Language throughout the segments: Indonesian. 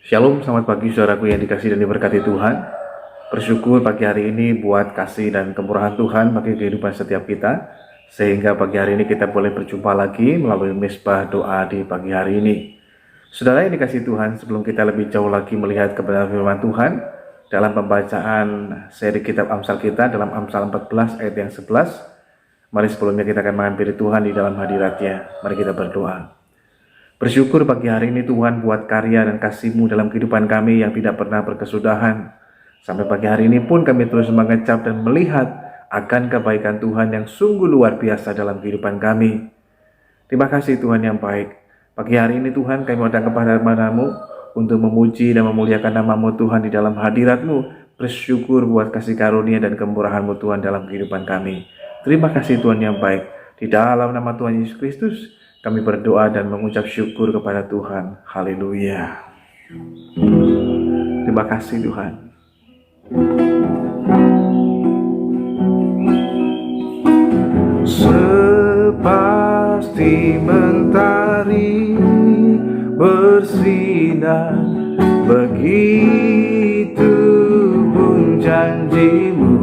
Shalom, selamat pagi saudaraku yang dikasihi dan diberkati Tuhan. Bersyukur pagi hari ini buat kasih dan kemurahan Tuhan bagi kehidupan setiap kita, sehingga pagi hari ini kita boleh berjumpa lagi melalui misbah doa di pagi hari ini. Saudara yang dikasihi Tuhan, sebelum kita lebih jauh lagi melihat kebenaran firman Tuhan, dalam pembacaan seri kitab Amsal kita dalam Amsal 14 ayat yang 11, mari sebelumnya kita akan menghampiri Tuhan di dalam hadirat-Nya. Mari kita berdoa. Bersyukur pagi hari ini Tuhan buat karya dan kasih-Mu dalam kehidupan kami yang tidak pernah berkesudahan. Sampai pagi hari ini pun kami terus mengecap dan melihat akan kebaikan Tuhan yang sungguh luar biasa dalam kehidupan kami. Terima kasih Tuhan yang baik. Pagi hari ini Tuhan kami datang kepada-Mu untuk memuji dan memuliakan nama-Mu Tuhan di dalam hadirat-Mu. Bersyukur buat kasih karunia dan kemurahan-Mu Tuhan dalam kehidupan kami. Terima kasih Tuhan yang baik. Di dalam nama Tuhan Yesus Kristus, kami berdoa dan mengucap syukur kepada Tuhan. Haleluya. Terima kasih Tuhan. Sepasti mentari bersinar, begitu pun janji-Mu.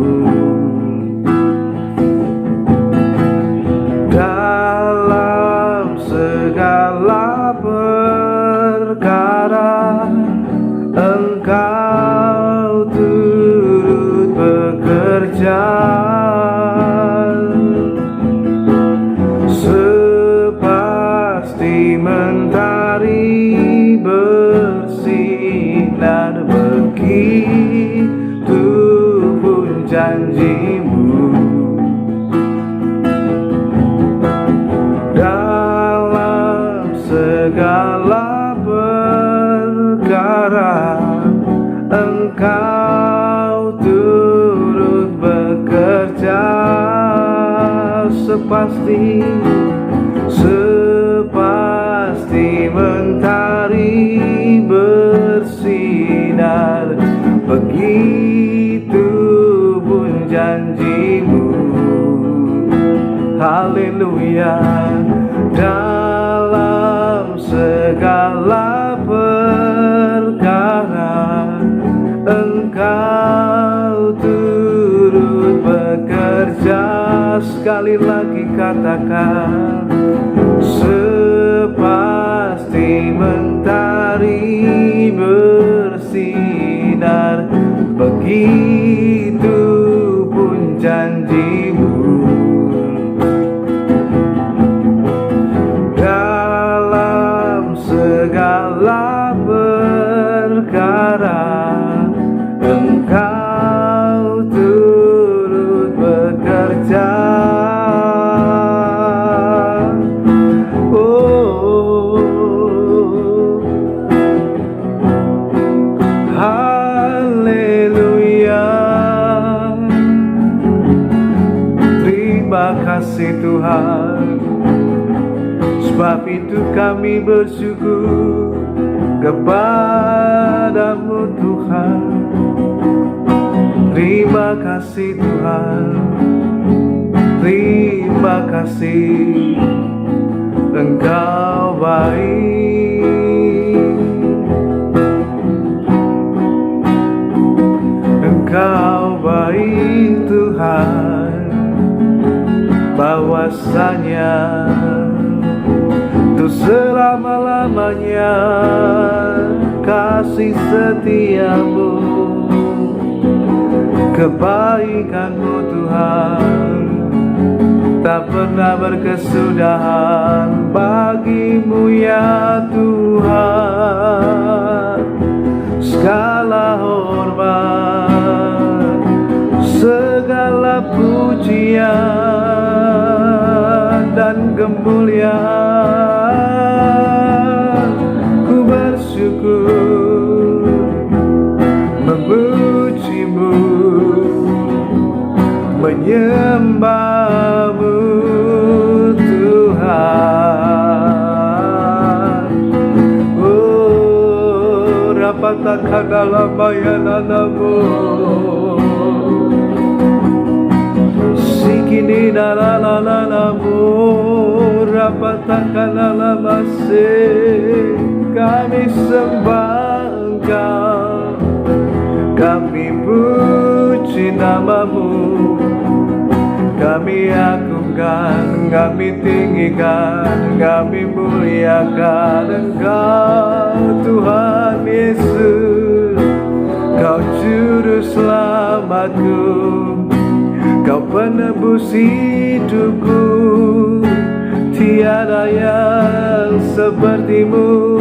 Segala perkara Engkau turut bekerja, sepasti mentari bersinar, begitu pun janji-Mu. Segala perkara Engkau turut bekerja, sepasti mentari bersinar, begitu pun janji-Mu. Haleluya. Dalam segala perkara Engkau turut bekerja. Sekali lagi katakan, sepasti mentari bersinar, begitu pun janji-Mu. Segala perkara Engkau turut bekerja. Haleluya. Terima kasih Tuhan. Sebab itu kami bersyukur kepada-Mu Tuhan. Terima kasih Tuhan. Terima kasih, Engkau baik. Engkau baik Tuhan, bahwasanya untuk selama-lamanya kasih setia-Mu, kebaikan-Mu Tuhan tak pernah berkesudahan. Bagi-Mu ya Tuhan segala hormat, segala pujian dan kemuliaan. Ku bersyukur memuji-Mu, menyembah-Mu Tuhan. Oh, rapatakan dalam bayananamu, sikini dalalalamu, rapatakan dalam masih. Kami sembah agungkan, kami tinggikan, kami muliakan Engkau Tuhan Yesus. Kau juru selamatku, Kau penebus hidupku, tiada yang sepertimu,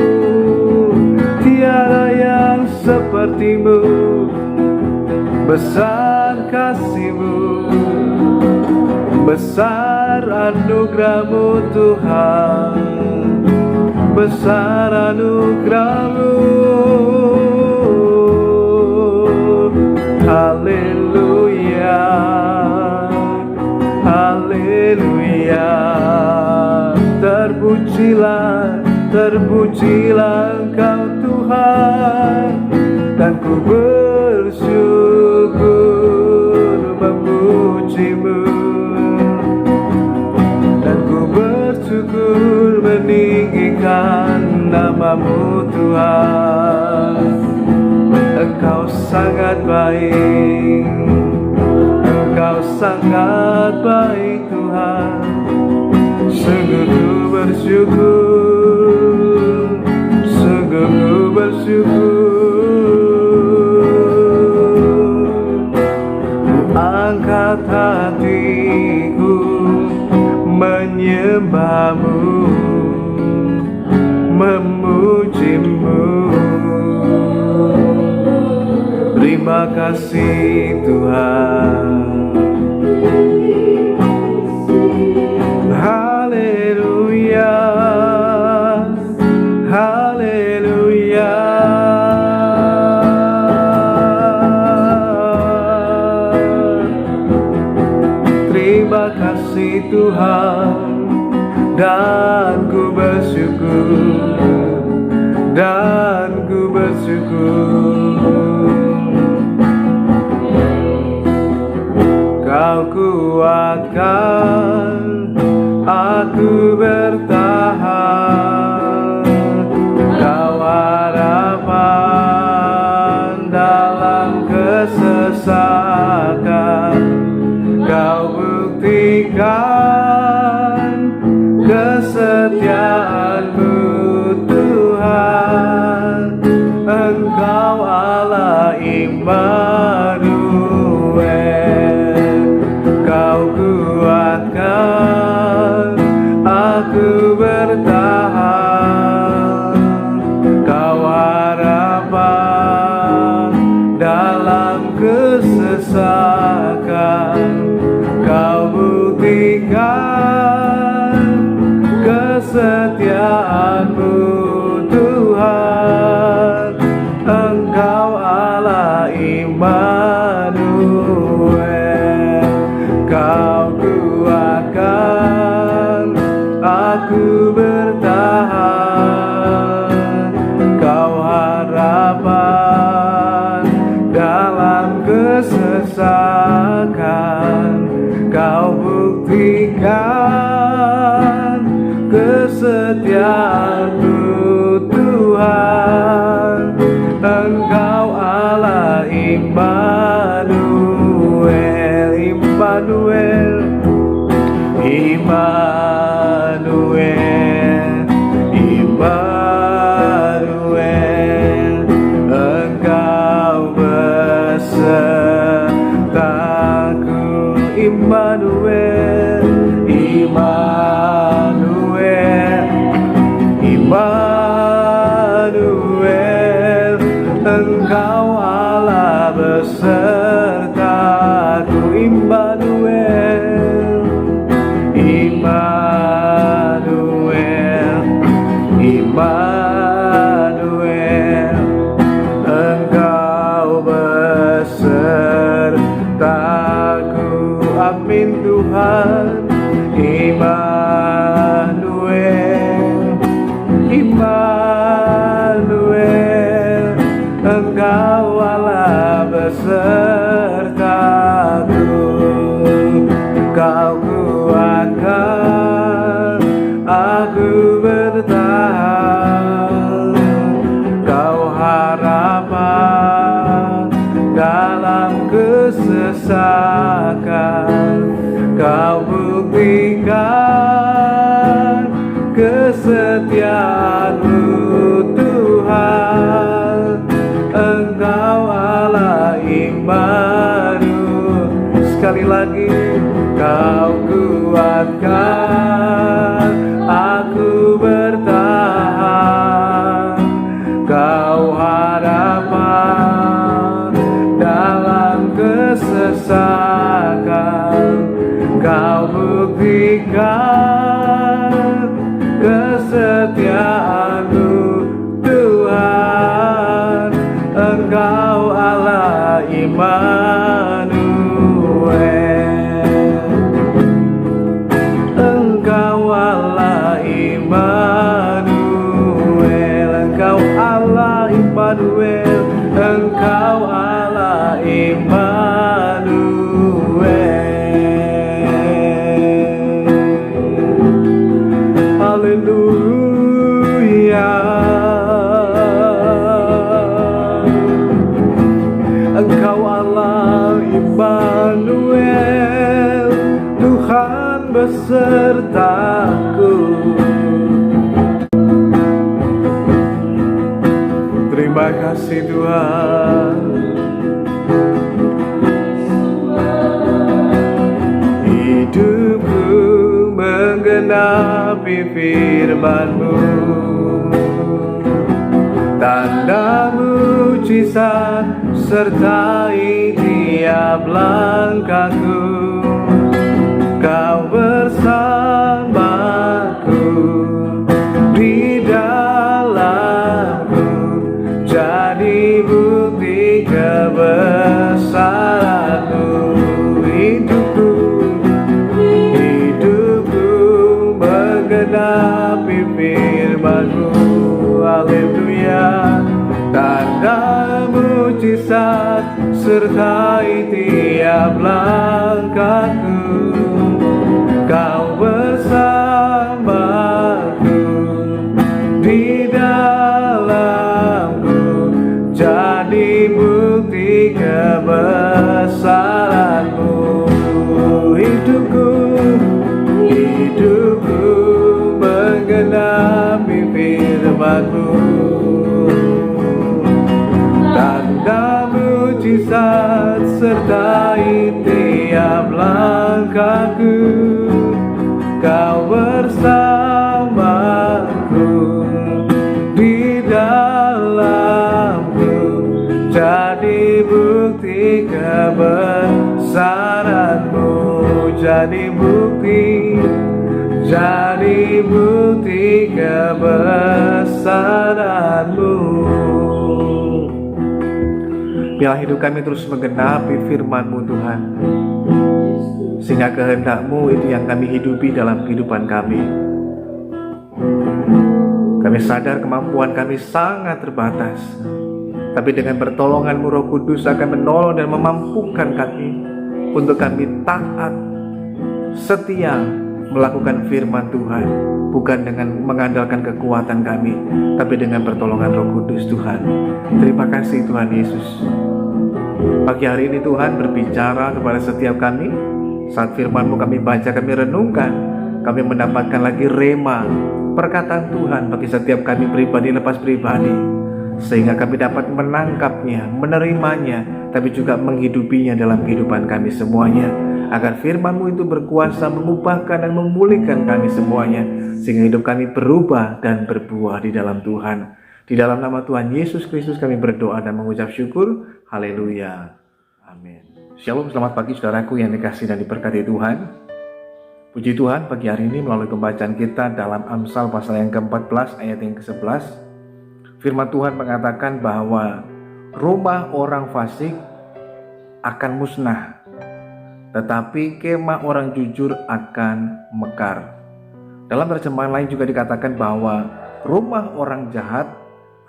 tiada yang sepertimu. Besar kasih-Mu, besar anugerah-Mu Tuhan, besar anugerah-Mu. Haleluya, haleluya. Terpujilah, terpujilah Engkau Tuhan, dan ku bersyukur memuji-Mu, dan ku bersyukur meninggikan nama-Mu Tuhan. Engkau sangat baik, Engkau sangat baik Tuhan. Sungguh ku bersyukur, sungguh ku bersyukur. Angkat hatiku menyembah-Mu, memuji-Mu. Terima kasih Tuhan. Haleluya, haleluya. Terima kasih Tuhan, dan ku bersyukur, dan ku bersyukur. Kau kuatkan aku bertahan, Kau harapan dalam kesesakan. Kau buktikan kesetiaan-Mu Tuhan. Engkau Allah Immanuel. Kau kuatkan aku bertahan, Kau harapan dalam kesesakan. Kau buktikan kesetiaan-Mu Tuhan. Engkau Allah Immanuel. Kau kuatkan aku bertahan, Kau harapan dalam kesesakan. Kau buktikan kesetiaan-Mu Tuhan. Engkau Allah Immanuel, Immanuel, Immanuel, Immanuel. Engkau besertaku, Immanuel, Immanuel, Immanuel. Engkau Allah besertaku, Immanuel, Immanuel, Immanuel. Engkau besertaku, amin Tuhan. Immanuel, Immanuel. Engkau Allah besertaku. Kau kuatkan aku bertahan, Kau harapan dalam kesesakan. Kau buktikan kesetiaan-Mu Tuhan. Engkau Allah Immanuel. Sekali lagi, Kau kuatkan aku bertahan. Kau hadapan dalam kesesakan. Kau buktikan kesetiaan-Mu Tuhan. Engkau Allah Immanuel. Engkau Allah Immanuel. Engkau Allah Immanuel. Engkau Allah Immanuel. Haleluya. Engkau Allah Immanuel, Tuhan besertaku. Terima kasih Tuhan. Hidupku menggenapi firman-Mu, tanda mujizat sertai tiap langkahku. Kau bersamaku di dalamku, jadi bukti kebesaran-Mu. Hidupku menggenapi firman-Mu. Haleluya. Tanda mujizat sertai tiap langkahku. Kau bersamaku di dalamku, jadi bukti kebesaran-Mu. Hidupku menggenapi firman-Mu. Tanda mujizat sertai tiap langkahku. Kau bersamaku di dalamku, jadi bukti kebesaran-Mu. Jadi bukti kebesaran-Mu. Biarlah hidup kami terus menggenapi firman-Mu Tuhan, sehingga kehendak-Mu itu yang kami hidupi dalam kehidupan kami. Kami sadar kemampuan kami sangat terbatas, tapi dengan pertolongan-Mu Roh Kudus akan menolong dan memampukan kami untuk kami taat, setia melakukan firman Tuhan, bukan dengan mengandalkan kekuatan kami, tapi dengan pertolongan Roh Kudus Tuhan. Terima kasih Tuhan Yesus. Pagi hari ini Tuhan berbicara kepada setiap kami. Saat firman-Mu kami baca, kami renungkan, kami mendapatkan lagi rema, perkataan Tuhan bagi setiap kami pribadi lepas pribadi, sehingga kami dapat menangkapnya, menerimanya, tapi juga menghidupinya dalam kehidupan kami semuanya, agar firman-Mu itu berkuasa mengubahkan dan memulihkan kami semuanya, sehingga hidup kami berubah dan berbuah di dalam Tuhan. Di dalam nama Tuhan Yesus Kristus kami berdoa dan mengucap syukur. Haleluya. Amin. Shalom, selamat pagi saudaraku yang dikasihi dan diberkati Tuhan. Puji Tuhan, pagi hari ini melalui pembacaan kita dalam Amsal pasal yang ke-14 ayat yang ke-11, firman Tuhan mengatakan bahwa rumah orang fasik akan musnah, tetapi kemah orang jujur akan mekar. Dalam terjemahan lain juga dikatakan bahwa rumah orang jahat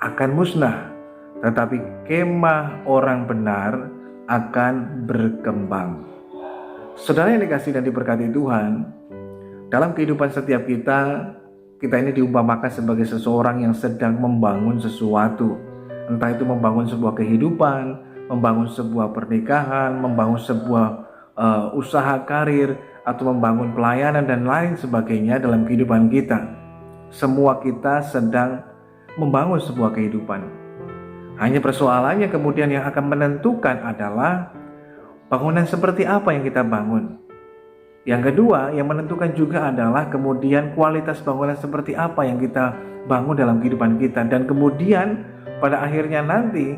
akan musnah, tetapi kemah orang benar akan berkembang. Saudara yang dikasihi dan diberkati Tuhan, dalam kehidupan setiap kita ini diumpamakan sebagai seseorang yang sedang membangun sesuatu. Entah itu membangun sebuah kehidupan, membangun sebuah pernikahan, membangun sebuah usaha karir, atau membangun pelayanan dan lain sebagainya dalam kehidupan kita. Semua kita sedang membangun sebuah kehidupan. Hanya persoalannya kemudian yang akan menentukan adalah bangunan seperti apa yang kita bangun. Yang kedua, yang menentukan juga adalah kemudian kualitas bangunan seperti apa yang kita bangun dalam kehidupan kita. Dan kemudian pada akhirnya nanti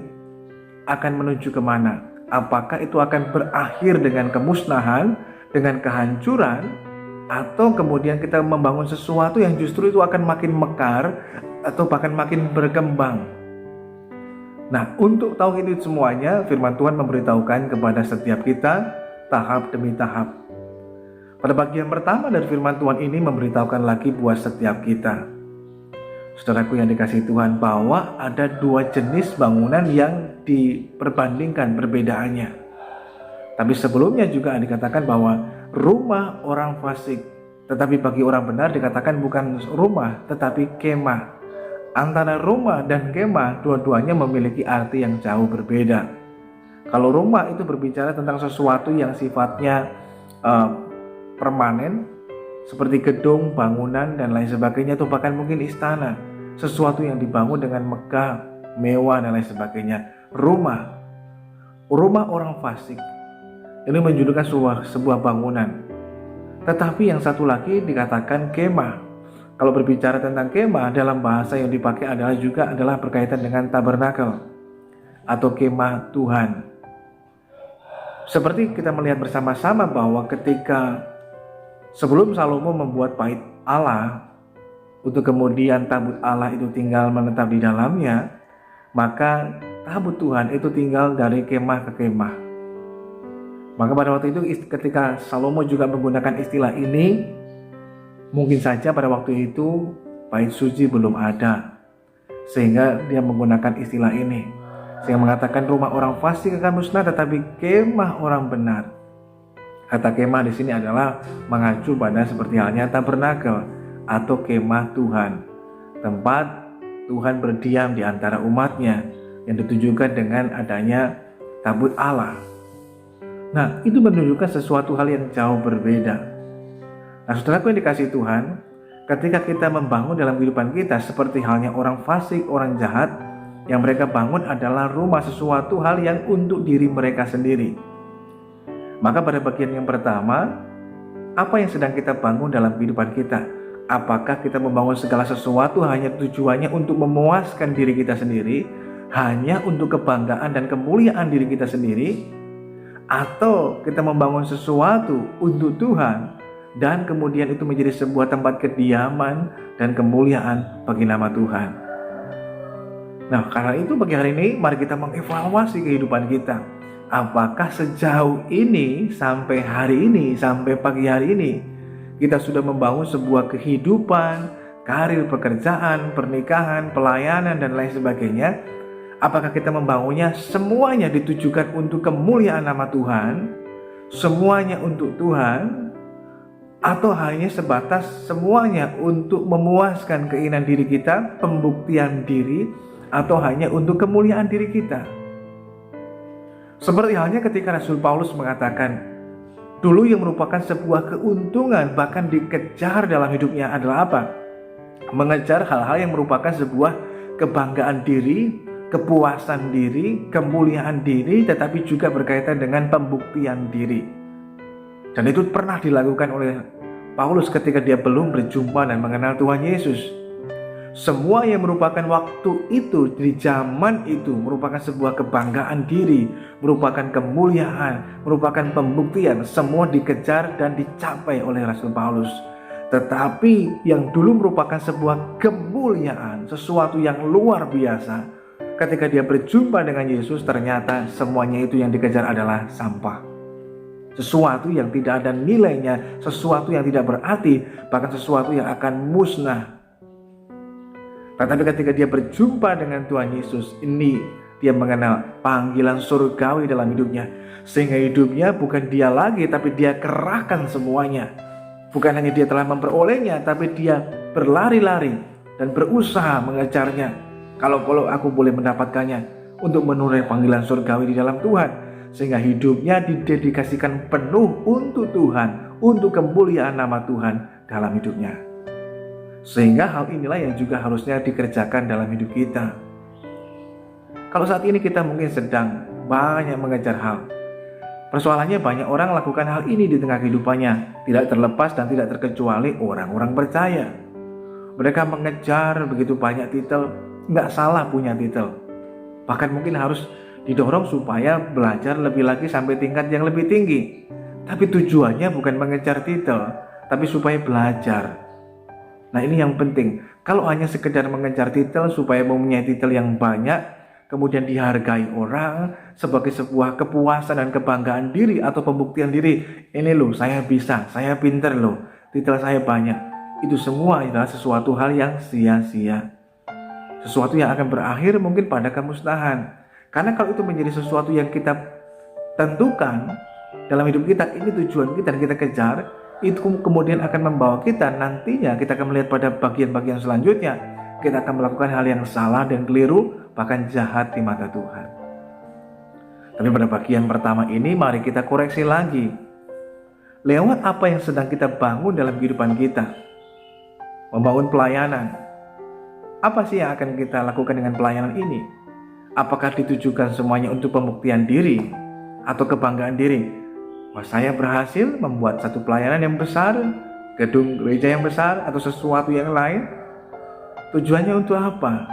akan menuju kemana? Apakah itu akan berakhir dengan kemusnahan, dengan kehancuran, atau kemudian kita membangun sesuatu yang justru itu akan makin mekar atau bahkan makin berkembang. Nah, untuk tahu itu semuanya, firman Tuhan memberitahukan kepada setiap kita tahap demi tahap. Pada bagian pertama dari firman Tuhan ini memberitahukan lagi buat setiap kita, saudaraku yang dikasihi Tuhan, bahwa ada dua jenis bangunan yang diperbandingkan perbedaannya. Tapi sebelumnya juga dikatakan bahwa rumah orang fasik, tetapi bagi orang benar dikatakan bukan rumah tetapi kemah. Antara rumah dan kemah dua-duanya memiliki arti yang jauh berbeda. Kalau rumah itu berbicara tentang sesuatu yang sifatnya permanen, seperti gedung, bangunan dan lain sebagainya, atau bahkan mungkin istana, sesuatu yang dibangun dengan megah, mewah dan lain sebagainya. Rumah orang fasik ini menunjukkan sebuah bangunan. Tetapi yang satu lagi dikatakan kemah. Kalau berbicara tentang kemah, dalam bahasa yang dipakai adalah berkaitan dengan tabernakel atau kemah Tuhan. Seperti kita melihat bersama-sama bahwa ketika sebelum Salomo membuat bait Allah, untuk kemudian tabut Allah itu tinggal menetap di dalamnya, maka tabut Tuhan itu tinggal dari kemah ke kemah. Maka pada waktu itu ketika Salomo juga menggunakan istilah ini, mungkin saja pada waktu itu bait suci belum ada, sehingga dia menggunakan istilah ini, sehingga mengatakan rumah orang fasik akan musnah tetapi kemah orang benar. Kata kemah di sini adalah mengacu pada seperti halnya tabernakel atau kemah Tuhan, tempat Tuhan berdiam di antara umatnya, yang ditujukan dengan adanya tabut Allah. Nah, itu menunjukkan sesuatu hal yang jauh berbeda. Nah, saudaraku yang dikasihi Tuhan, ketika kita membangun dalam kehidupan kita seperti halnya orang fasik, orang jahat, yang mereka bangun adalah rumah, sesuatu hal yang untuk diri mereka sendiri. Maka pada bagian yang pertama, apa yang sedang kita bangun dalam kehidupan kita? Apakah kita membangun segala sesuatu hanya tujuannya untuk memuaskan diri kita sendiri, hanya untuk kebanggaan dan kemuliaan diri kita sendiri? Atau kita membangun sesuatu untuk Tuhan dan kemudian itu menjadi sebuah tempat kediaman dan kemuliaan bagi nama Tuhan. Nah, karena itu bagi hari ini mari kita mengevaluasi kehidupan kita. Apakah sejauh ini, sampai hari ini, sampai pagi hari ini, kita sudah membangun sebuah kehidupan, karir, pekerjaan, pernikahan, pelayanan dan lain sebagainya? Apakah kita membangunnya semuanya ditujukan untuk kemuliaan nama Tuhan, semuanya untuk Tuhan, atau hanya sebatas semuanya untuk memuaskan keinginan diri kita, pembuktian diri, atau hanya untuk kemuliaan diri kita? Seperti halnya ketika Rasul Paulus mengatakan, dulu yang merupakan sebuah keuntungan bahkan dikejar dalam hidupnya adalah apa? Mengejar hal-hal yang merupakan sebuah kebanggaan diri, kepuasan diri, kemuliaan diri, tetapi juga berkaitan dengan pembuktian diri. Dan itu pernah dilakukan oleh Paulus ketika dia belum berjumpa dan mengenal Tuhan Yesus. Semua yang merupakan waktu itu, di zaman itu, merupakan sebuah kebanggaan diri, merupakan kemuliaan, merupakan pembuktian, semua dikejar dan dicapai oleh Rasul Paulus. Tetapi yang dulu merupakan sebuah kemuliaan, sesuatu yang luar biasa, ketika dia berjumpa dengan Yesus, ternyata semuanya itu yang dikejar adalah sampah. Sesuatu yang tidak ada nilainya, sesuatu yang tidak berarti, bahkan sesuatu yang akan musnah. Tetapi ketika dia berjumpa dengan Tuhan Yesus, ini dia mengenal panggilan surgawi dalam hidupnya. Sehingga hidupnya bukan dia lagi, tapi dia kerahkan semuanya. Bukan hanya dia telah memperolehnya, tapi dia berlari-lari dan berusaha mengejarnya. Kalau aku boleh mendapatkannya, untuk menurai panggilan surgawi di dalam Tuhan. Sehingga hidupnya didedikasikan penuh untuk Tuhan, untuk kemuliaan nama Tuhan dalam hidupnya. Sehingga hal inilah yang juga harusnya dikerjakan dalam hidup kita. Kalau saat ini kita mungkin sedang banyak mengejar hal, persoalannya banyak orang lakukan hal ini di tengah kehidupannya, tidak terlepas dan tidak terkecuali orang-orang percaya. Mereka mengejar begitu banyak titel, nggak salah punya titel. Bahkan mungkin harus didorong supaya belajar lebih lagi sampai tingkat yang lebih tinggi. Tapi tujuannya bukan mengejar titel, tapi supaya belajar. Nah, ini yang penting. Kalau hanya sekedar mengejar titel supaya mempunyai titel yang banyak, kemudian dihargai orang sebagai sebuah kepuasan dan kebanggaan diri atau pembuktian diri. Ini loh, saya bisa, saya pinter loh, titel saya banyak. Itu semua adalah sesuatu hal yang sia-sia. Sesuatu yang akan berakhir mungkin pada kemusnahan. Karena kalau itu menjadi sesuatu yang kita tentukan dalam hidup kita, ini tujuan kita dan kita kejar, itu kemudian akan membawa kita nantinya, kita akan melihat pada bagian-bagian selanjutnya, kita akan melakukan hal yang salah dan keliru, bahkan jahat di mata Tuhan. Tapi pada bagian pertama ini mari kita koreksi lagi. Lewat apa yang sedang kita bangun dalam kehidupan kita, membangun pelayanan, apa sih yang akan kita lakukan dengan pelayanan ini? Apakah ditujukan semuanya untuk pembuktian diri atau kebanggaan diri? Wah, saya berhasil membuat satu pelayanan yang besar, gedung gereja yang besar, atau sesuatu yang lain. Tujuannya untuk apa?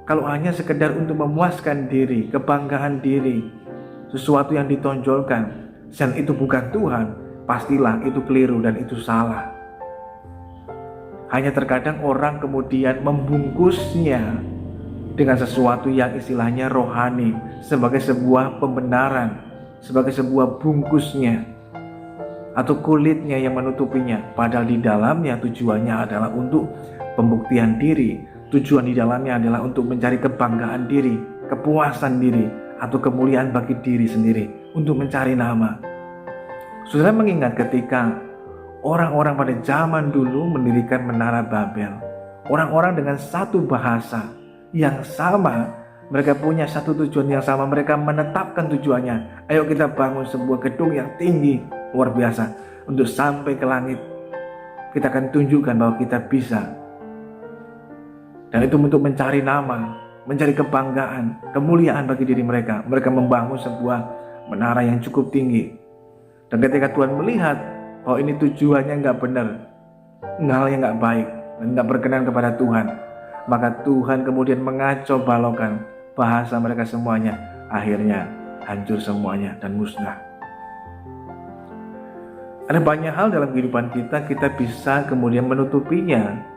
Kalau hanya sekedar untuk memuaskan diri, kebanggaan diri, sesuatu yang ditonjolkan, dan itu bukan Tuhan, pastilah itu keliru dan itu salah. Hanya terkadang orang kemudian membungkusnya dengan sesuatu yang istilahnya rohani, sebagai sebuah pembenaran, sebagai sebuah bungkusnya atau kulitnya yang menutupinya, padahal di dalamnya tujuannya adalah untuk pembuktian diri. Tujuan di dalamnya adalah untuk mencari kebanggaan diri, kepuasan diri, atau kemuliaan bagi diri sendiri, untuk mencari nama. Saudara mengingat ketika orang-orang pada zaman dulu mendirikan Menara Babel, orang-orang dengan satu bahasa yang sama, mereka punya satu tujuan yang sama, mereka menetapkan tujuannya. Ayo kita bangun sebuah gedung yang tinggi, luar biasa, untuk sampai ke langit. Kita akan tunjukkan bahwa kita bisa. Dan itu untuk mencari nama, mencari kebanggaan, kemuliaan bagi diri mereka. Mereka membangun sebuah menara yang cukup tinggi. Dan ketika Tuhan melihat bahwa ini tujuannya nggak benar, hal yang nggak baik, dan nggak berkenan kepada Tuhan, maka Tuhan kemudian mengacau balaukan bahasa mereka semuanya, akhirnya hancur semuanya dan musnah. Ada banyak hal dalam kehidupan kita bisa kemudian menutupinya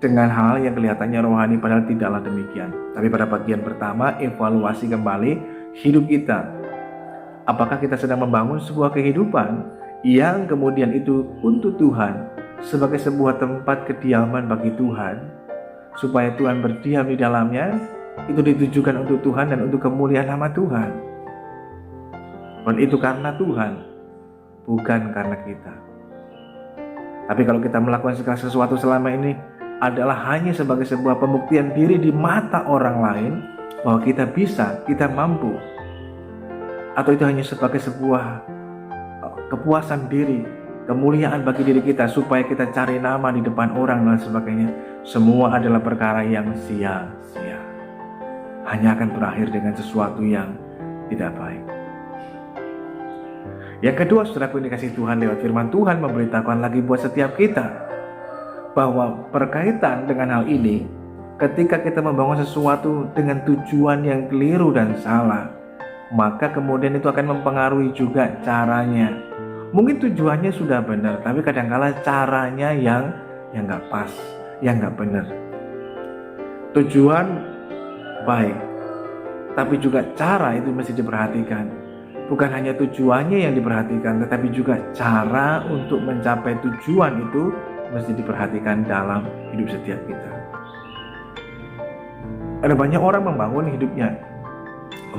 dengan hal yang kelihatannya rohani, padahal tidaklah demikian. Tapi pada bagian pertama, evaluasi kembali hidup kita. Apakah kita sedang membangun sebuah kehidupan yang kemudian itu untuk Tuhan, sebagai sebuah tempat kediaman bagi Tuhan, supaya Tuhan berdiam di dalamnya, itu ditujukan untuk Tuhan dan untuk kemuliaan nama Tuhan. Dan itu karena Tuhan, bukan karena kita. Tapi kalau kita melakukan segala sesuatu selama ini adalah hanya sebagai sebuah pembuktian diri di mata orang lain bahwa kita bisa, kita mampu, atau itu hanya sebagai sebuah kepuasan diri, kemuliaan bagi diri kita supaya kita cari nama di depan orang dan sebagainya, semua adalah perkara yang sia-sia. Hanya akan berakhir dengan sesuatu yang tidak baik. Yang kedua, saudaraku yang dikasihi Tuhan, lewat firman Tuhan memberitahukan lagi buat setiap kita bahwa berkaitan dengan hal ini, ketika kita membangun sesuatu dengan tujuan yang keliru dan salah, maka kemudian itu akan mempengaruhi juga caranya. Mungkin tujuannya sudah benar, tapi kadangkala caranya yang nggak pas, yang nggak benar. Tujuan baik, tapi juga cara itu mesti diperhatikan. Bukan hanya tujuannya yang diperhatikan, tetapi juga cara untuk mencapai tujuan itu mesti diperhatikan dalam hidup setiap kita. Ada banyak orang membangun hidupnya,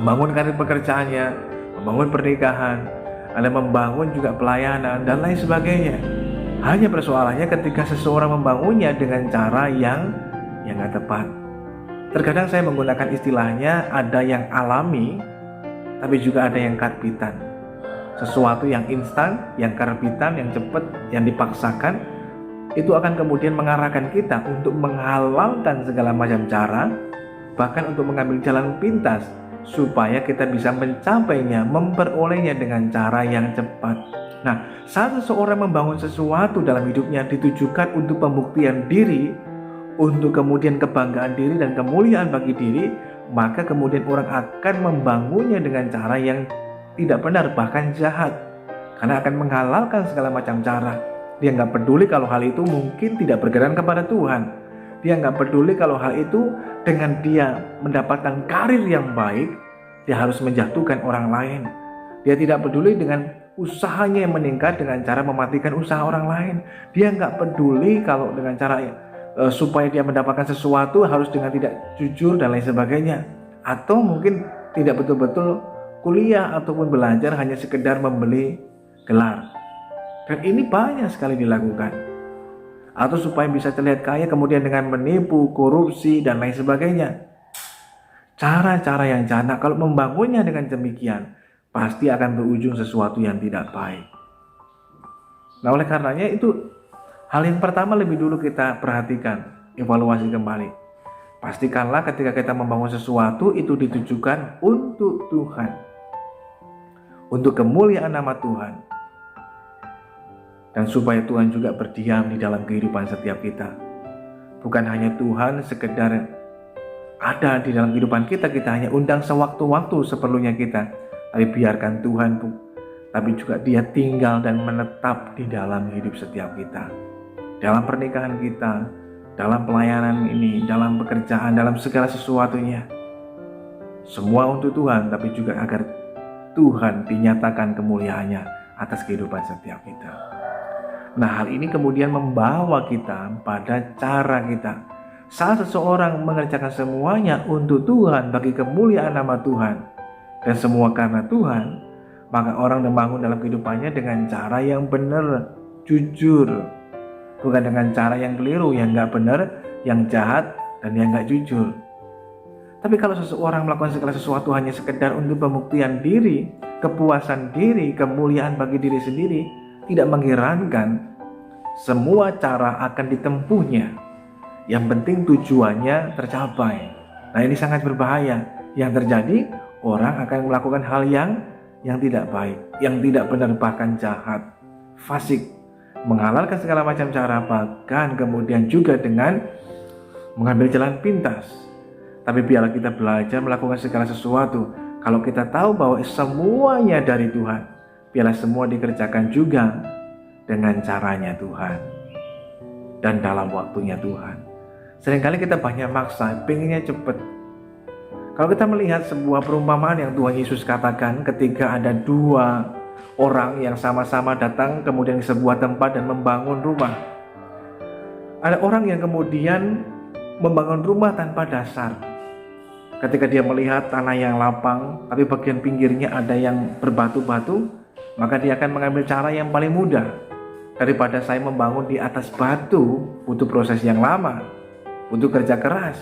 membangun karir pekerjaannya, membangun pernikahan, ada membangun juga pelayanan dan lain sebagainya. Hanya persoalannya ketika seseorang membangunnya dengan cara yang nggak tepat. Terkadang saya menggunakan istilahnya ada yang alami, tapi juga ada yang katbitan. Sesuatu yang instan, yang karbitan, yang cepat, yang dipaksakan, itu akan kemudian mengarahkan kita untuk menghalalkan segala macam cara, bahkan untuk mengambil jalan pintas, supaya kita bisa mencapainya, memperolehnya dengan cara yang cepat. Nah, saat seseorang membangun sesuatu dalam hidupnya ditujukan untuk pembuktian diri, untuk kemudian kebanggaan diri dan kemuliaan bagi diri, maka kemudian orang akan membangunnya dengan cara yang tidak benar, bahkan jahat, karena akan menghalalkan segala macam cara. Dia nggak peduli kalau hal itu mungkin tidak berkenan kepada Tuhan. Dia nggak peduli kalau hal itu dengan dia mendapatkan karir yang baik, dia harus menjatuhkan orang lain. Dia tidak peduli dengan usahanya yang meningkat dengan cara mematikan usaha orang lain. Dia nggak peduli kalau dengan cara supaya dia mendapatkan sesuatu harus dengan tidak jujur dan lain sebagainya. Atau mungkin tidak betul-betul kuliah ataupun belajar hanya sekedar membeli gelar. Dan ini banyak sekali dilakukan. Atau supaya bisa terlihat kaya kemudian dengan menipu, korupsi dan lain sebagainya. Cara-cara yang jahat, kalau membangunnya dengan demikian, pasti akan berujung sesuatu yang tidak baik. Nah, oleh karenanya itu hal yang pertama lebih dulu kita perhatikan, evaluasi kembali. Pastikanlah ketika kita membangun sesuatu itu ditujukan untuk Tuhan, untuk kemuliaan nama Tuhan, dan supaya Tuhan juga berdiam di dalam kehidupan setiap kita. Bukan hanya Tuhan sekedar ada di dalam kehidupan kita hanya undang sewaktu-waktu seperlunya kita, tapi biarkan Tuhan, tapi juga Dia tinggal dan menetap di dalam hidup setiap kita, dalam pernikahan kita, dalam pelayanan ini, dalam pekerjaan, dalam segala sesuatunya. Semua untuk Tuhan, tapi juga agar Tuhan dinyatakan kemuliaannya atas kehidupan setiap kita. Nah, hal ini kemudian membawa kita pada cara kita. Saat seseorang mengerjakan semuanya untuk Tuhan, bagi kemuliaan nama Tuhan, dan semua karena Tuhan, maka orang membangun dalam kehidupannya dengan cara yang benar, jujur, bukan dengan cara yang keliru, yang gak benar, yang jahat, dan yang gak jujur. Tapi kalau seseorang melakukan segala sesuatu hanya sekedar untuk pembuktian diri, kepuasan diri, kemuliaan bagi diri sendiri, tidak mengherankan semua cara akan ditempuhnya. Yang penting tujuannya tercapai. Nah, ini sangat berbahaya. Yang terjadi, orang akan melakukan hal yang tidak baik, yang tidak benar, bahkan jahat, fasik, menghalalkan segala macam cara, bahkan kemudian juga dengan mengambil jalan pintas. Tapi biarlah kita belajar melakukan segala sesuatu. Kalau kita tahu bahwa semuanya dari Tuhan, biarlah semua dikerjakan juga dengan caranya Tuhan dan dalam waktunya Tuhan. Seringkali kita banyak maksa, pengennya cepat. Kalau kita melihat sebuah perumpamaan yang Tuhan Yesus katakan ketika ada dua orang yang sama-sama datang kemudian di sebuah tempat dan membangun rumah. Ada orang yang kemudian membangun rumah tanpa dasar. Ketika dia melihat tanah yang lapang, tapi bagian pinggirnya ada yang berbatu-batu, maka dia akan mengambil cara yang paling mudah. Daripada saya membangun di atas batu, butuh proses yang lama, butuh kerja keras,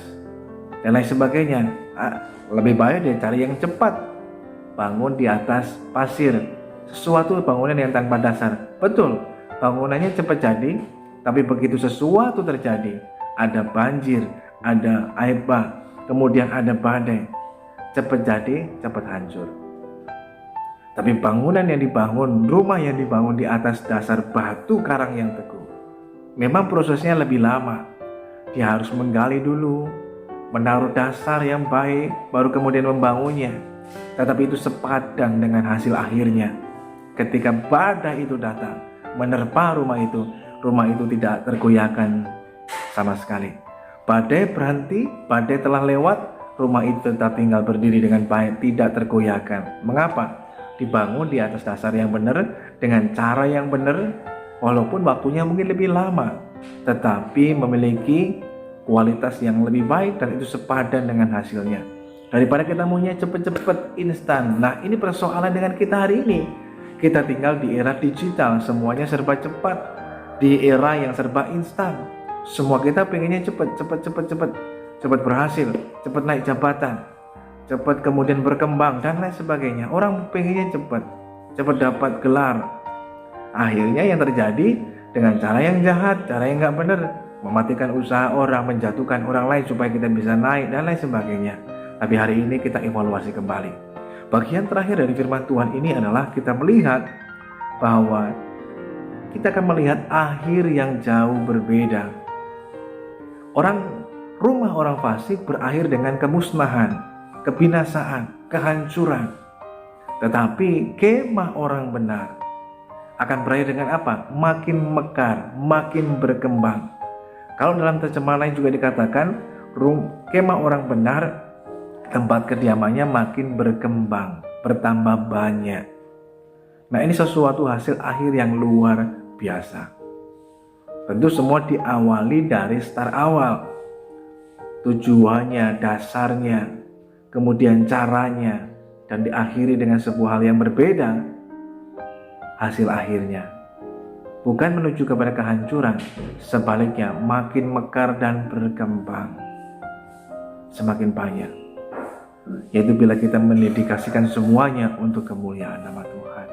dan lain sebagainya. Lebih baik dia cari yang cepat, bangun di atas pasir, sesuatu bangunan yang tanpa dasar. Betul, bangunannya cepat jadi, tapi begitu sesuatu terjadi, ada banjir, ada air bah, kemudian ada badai, cepat jadi, cepat hancur. Tapi bangunan yang dibangun, rumah yang dibangun di atas dasar batu karang yang teguh, memang prosesnya lebih lama. Dia harus menggali dulu, menaruh dasar yang baik, baru kemudian membangunnya. Tetapi itu sepadan dengan hasil akhirnya. Ketika badai itu datang, menerpa rumah itu tidak tergoyahkan sama sekali. Badai berhenti, badai telah lewat, rumah itu tetap tinggal berdiri dengan baik, tidak tergoyahkan. Mengapa? Dibangun di atas dasar yang benar, dengan cara yang benar, walaupun waktunya mungkin lebih lama, tetapi memiliki kualitas yang lebih baik dan itu sepadan dengan hasilnya. Daripada kita maunya cepat-cepat, instan. Nah, ini persoalan dengan kita hari ini. Kita tinggal di era digital, semuanya serba cepat, di era yang serba instan. Semua kita pengennya cepat berhasil, cepat naik jabatan, cepat kemudian berkembang dan lain sebagainya. Orang pengennya cepat. cepat dapat gelar. Akhirnya yang terjadi dengan cara yang jahat, cara yang nggak benar, mematikan usaha orang, menjatuhkan orang lain supaya kita bisa naik dan lain sebagainya. Tapi hari ini kita evaluasi kembali. Bagian terakhir dari firman Tuhan ini adalah kita melihat bahwa kita akan melihat akhir yang jauh berbeda. Rumah orang fasik berakhir dengan kemusnahan, kebinasaan, kehancuran. Tetapi kemah orang benar akan berakhir dengan apa? Makin mekar, makin berkembang. Kalau dalam terjemahan lain juga dikatakan, kemah orang benar, tempat kediamannya makin berkembang, bertambah banyak. Nah, ini sesuatu hasil akhir yang luar biasa. Tentu semua diawali dari start awal. Tujuannya, dasarnya, kemudian caranya, dan diakhiri dengan sebuah hal yang berbeda. Hasil akhirnya bukan menuju kepada kehancuran, sebaliknya makin mekar dan berkembang semakin banyak, yaitu bila kita mendedikasikan semuanya untuk kemuliaan nama Tuhan.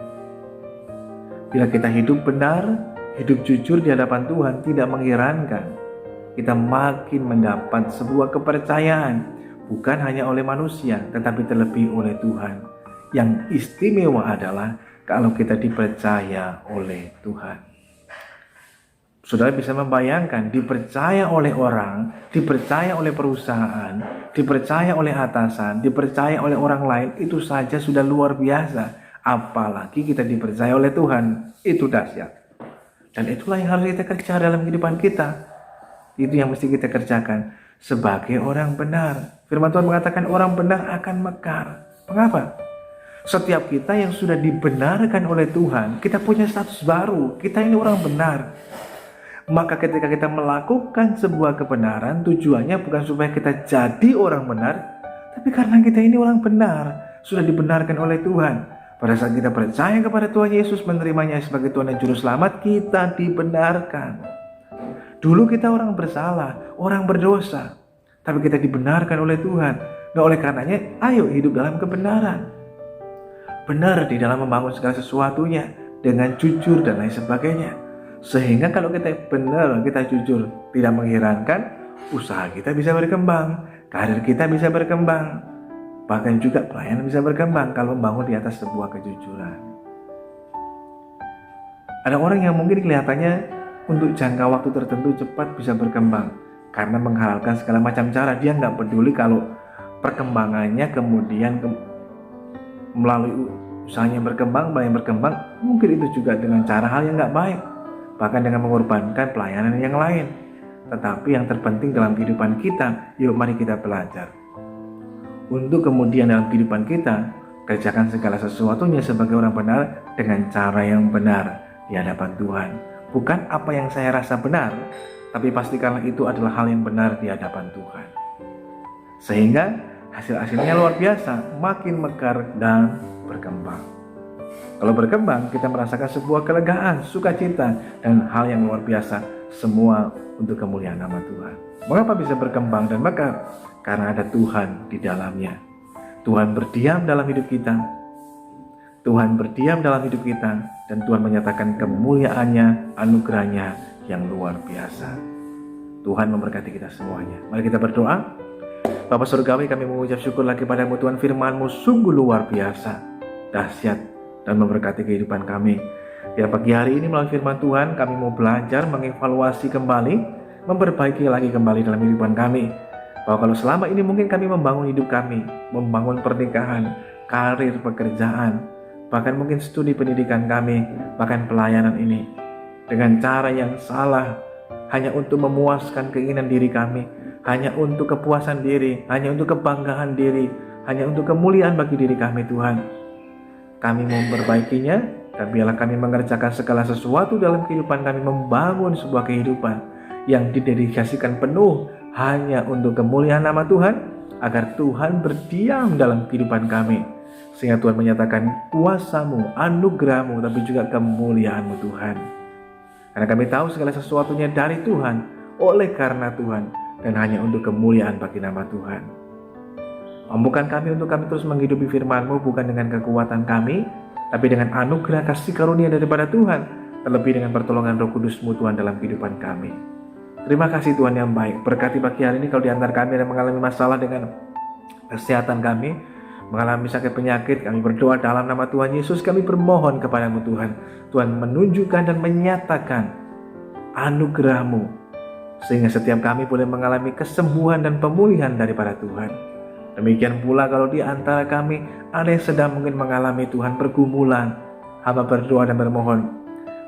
Bila kita hidup benar, hidup jujur di hadapan Tuhan, tidak mengherankan kita makin mendapat sebuah kepercayaan, bukan hanya oleh manusia tetapi terlebih oleh Tuhan. Yang istimewa adalah kalau kita dipercaya oleh Tuhan. Saudara bisa membayangkan, dipercaya oleh orang, dipercaya oleh perusahaan, dipercaya oleh atasan, dipercaya oleh orang lain, itu saja sudah luar biasa. Apalagi kita dipercaya oleh Tuhan, itu dahsyat. Dan itulah yang harus kita kerja dalam kehidupan kita. Itu yang mesti kita kerjakan sebagai orang benar. Firman Tuhan mengatakan orang benar akan mekar. Mengapa? Setiap kita yang sudah dibenarkan oleh Tuhan, kita punya status baru. Kita ini orang benar. Maka ketika kita melakukan sebuah kebenaran, tujuannya bukan supaya kita jadi orang benar, tapi karena kita ini orang benar, sudah dibenarkan oleh Tuhan. Pada saat kita percaya kepada Tuhan Yesus, menerimanya sebagai Tuhan dan Juru Selamat, kita dibenarkan. Dulu kita orang bersalah, orang berdosa, tapi kita dibenarkan oleh Tuhan. Nah, oleh karenanya, ayo hidup dalam kebenaran. Benar di dalam membangun segala sesuatunya dengan jujur dan lain sebagainya. Sehingga kalau kita benar, kita jujur, tidak mengherankan, usaha kita bisa berkembang, karir kita bisa berkembang, bahkan juga pelayanan bisa berkembang kalau membangun di atas sebuah kejujuran. Ada orang yang mungkin kelihatannya untuk jangka waktu tertentu cepat bisa berkembang karena menghalalkan segala macam cara. Dia nggak peduli kalau perkembangannya kemudian melalui usahanya berkembang, mungkin itu juga dengan cara hal yang nggak baik, bahkan dengan mengorbankan pelayanan yang lain. Tetapi yang terpenting dalam kehidupan kita, yuk mari kita belajar untuk kemudian dalam kehidupan kita kerjakan segala sesuatunya sebagai orang benar dengan cara yang benar di hadapan Tuhan. Bukan apa yang saya rasa benar, tapi pastikanlah itu adalah hal yang benar di hadapan Tuhan. Sehingga hasil-hasilnya luar biasa, makin mekar dan berkembang. Kalau berkembang, kita merasakan sebuah kelegaan, sukacita, dan hal yang luar biasa, semua untuk kemuliaan nama Tuhan. Mengapa bisa berkembang dan mekar? Karena ada Tuhan di dalamnya. Tuhan berdiam dalam hidup kita. Tuhan berdiam dalam hidup kita, dan Tuhan menyatakan kemuliaannya, anugerahnya yang luar biasa. Tuhan memberkati kita semuanya. Mari kita berdoa. Bapa Surgawi, kami mengucap syukur lagi padamu Tuhan, firman-Mu sungguh luar biasa, dahsyat, dan memberkati kehidupan kami. Ya, pagi hari ini melalui firman Tuhan, kami mau belajar, mengevaluasi kembali, memperbaiki lagi kembali dalam kehidupan kami. Bahwa kalau selama ini mungkin kami membangun hidup kami, membangun pernikahan, karir, pekerjaan, bahkan mungkin studi pendidikan kami, bahkan pelayanan ini, dengan cara yang salah, hanya untuk memuaskan keinginan diri kami, hanya untuk kepuasan diri, hanya untuk kebanggaan diri, hanya untuk kemuliaan bagi diri kami Tuhan. Kami mau memperbaikinya, dan biarlah kami mengerjakan segala sesuatu dalam kehidupan kami, membangun sebuah kehidupan yang didedikasikan penuh hanya untuk kemuliaan nama Tuhan, agar Tuhan berdiam dalam kehidupan kami. Sehingga Tuhan menyatakan kuasa-Mu, anugerah-Mu, tapi juga kemuliaan-Mu Tuhan. Karena kami tahu segala sesuatunya dari Tuhan, oleh karena Tuhan, dan hanya untuk kemuliaan bagi nama Tuhan. Mampukan kami untuk kami terus menghidupi firman-Mu bukan dengan kekuatan kami, tapi dengan anugerah kasih karunia daripada Tuhan, terlebih dengan pertolongan Roh Kudus-Mu Tuhan dalam kehidupan kami. Terima kasih Tuhan yang baik. Berkati pagi hari ini kalau di antara kami yang mengalami masalah dengan kesehatan kami, mengalami sakit penyakit, kami berdoa dalam nama Tuhan Yesus, kami bermohon kepadamu Tuhan. Tuhan menunjukkan dan menyatakan anugerah-Mu, sehingga setiap kami boleh mengalami kesembuhan dan pemulihan daripada Tuhan. Demikian pula kalau di antara kami ada yang sedang mungkin mengalami Tuhan pergumulan, hamba berdoa dan bermohon,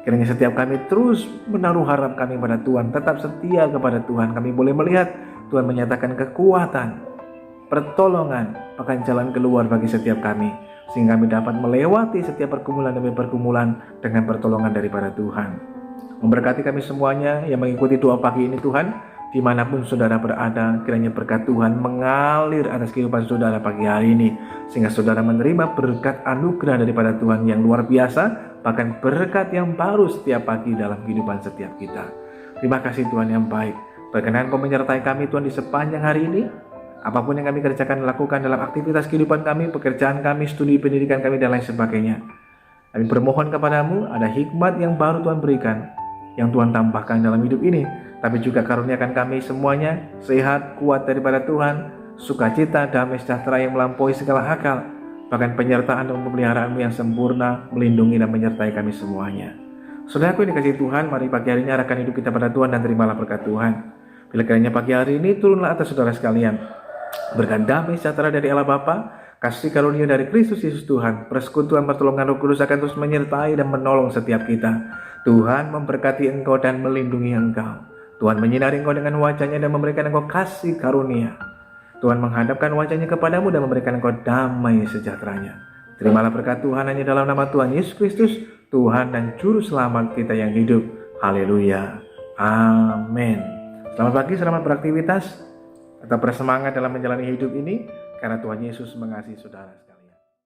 kiranya setiap kami terus menaruh harap kami pada Tuhan, tetap setia kepada Tuhan. Kami boleh melihat Tuhan menyatakan kekuatan, pertolongan, bahkan jalan keluar bagi setiap kami, sehingga kami dapat melewati setiap pergumulan demi pergumulan dengan pertolongan daripada Tuhan. Memberkati kami semuanya yang mengikuti doa pagi ini Tuhan, dimanapun saudara berada, kiranya berkat Tuhan mengalir atas kehidupan saudara pagi hari ini, sehingga saudara menerima berkat anugerah daripada Tuhan yang luar biasa, bahkan berkat yang baru setiap pagi dalam kehidupan setiap kita. Terima kasih Tuhan yang baik. Berkenan Kau menyertai kami Tuhan di sepanjang hari ini. Apapun yang kami kerjakan, lakukan dalam aktivitas kehidupan kami, pekerjaan kami, studi pendidikan kami, dan lain sebagainya. Kami bermohon kepadamu, ada hikmat yang baru Tuhan berikan, yang Tuhan tambahkan dalam hidup ini. Tapi juga karuniakan kami semuanya sehat, kuat daripada Tuhan, sukacita, damai sejahtera yang melampaui segala akal, bahkan penyertaan dan pemeliharaan-Mu yang sempurna, melindungi dan menyertai kami semuanya. Saudaraku yang dikasihi Tuhan, mari pagi hari ini arahkan hidup kita pada Tuhan dan terimalah berkat Tuhan. Bila kiranya pagi hari ini turunlah atas saudara sekalian berkat damai sejahtera dari Allah Bapa, kasih karunia dari Kristus Yesus Tuhan, persekutuan pertolongan Roh Kudus akan terus menyertai dan menolong setiap kita. Tuhan memberkati engkau dan melindungi engkau. Tuhan menyinari engkau dengan wajah-Nya dan memberikan engkau kasih karunia. Tuhan menghadapkan wajah-Nya kepadamu dan memberikan engkau damai sejahtera-Nya. Terimalah berkat Tuhan hanya dalam nama Tuhan Yesus Kristus, Tuhan dan Juru Selamat kita yang hidup. Haleluya. Amin. Selamat pagi, selamat beraktivitas. Tetap bersemangat dalam menjalani hidup ini, karena Tuhan Yesus mengasihi saudara.